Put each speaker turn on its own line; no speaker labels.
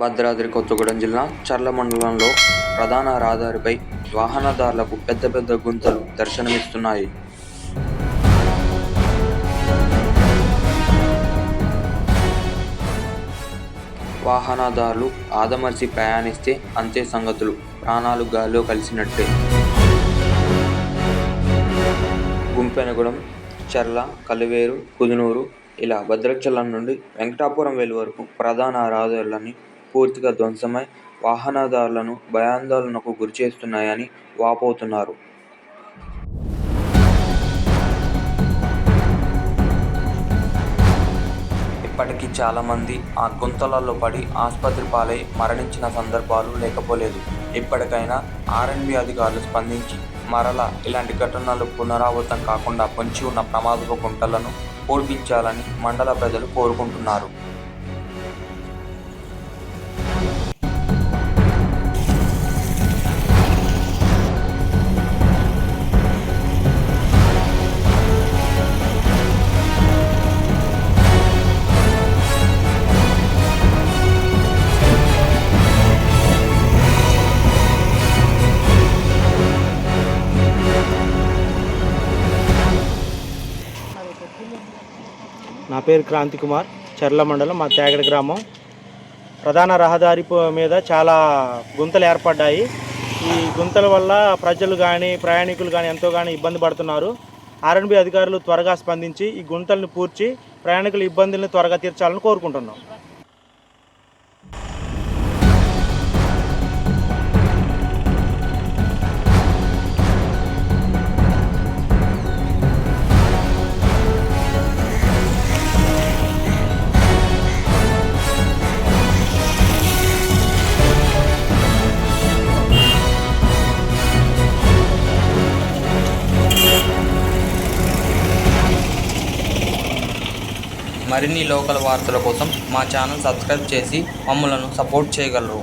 భద్రాద్రి కొత్తగూడెం జిల్లా చర్ల మండలంలో ప్రధాన రహదారిపై వాహనదారులకు పెద్ద పెద్ద గుంతలు దర్శనమిస్తున్నాయి. వాహనదారులు ఆదమర్చి ప్రయాణిస్తే అంతే సంగతులు, ప్రాణాలు గాల్లో కలిసినట్టే. గుంపెనగూడెం, చర్ల, కలివేరు, కుదునూరు ఇలా భద్రాచలం నుండి వెంకటాపురం వెళ్ళు వరకు ప్రధాన రహదారులన్నీ పూర్తిగా ధ్వంసమై వాహనదారులను భయాందోళనకు గురిచేస్తున్నాయని వాపోతున్నారు. ఇప్పటికీ చాలామంది ఆ గుంతలలో పడి ఆసుపత్రి పాలై మరణించిన సందర్భాలు లేకపోలేదు. ఇప్పటికైనా ఆర్ఎండ్బీ అధికారులు స్పందించి మరలా ఇలాంటి ఘటనలు పునరావృతం కాకుండా పొంచి ఉన్న ప్రమాదపు గుంటలను పూడ్పించాలని మండల ప్రజలు కోరుకుంటున్నారు.
నా పేరు క్రాంతి కుమార్, చర్ల మండలం, మా తేగడ గ్రామం. ప్రధాన రహదారి మీద చాలా గుంతలు ఏర్పడ్డాయి. ఈ గుంతల వల్ల ప్రజలు కానీ ప్రయాణికులు కానీ ఎంతో ఇబ్బంది పడుతున్నారు. ఆర్ఎండ్బీ అధికారులు త్వరగా స్పందించి ఈ గుంతలను పూడ్చి ప్రయాణికుల ఇబ్బందులను త్వరగా తీర్చాలని కోరుకుంటున్నాం.
మరిన్ని లోకల్ వార్తల కోసం మా ఛానల్ సబ్స్క్రైబ్ చేసి మమ్మల్ని సపోర్ట్ చేయగలరు.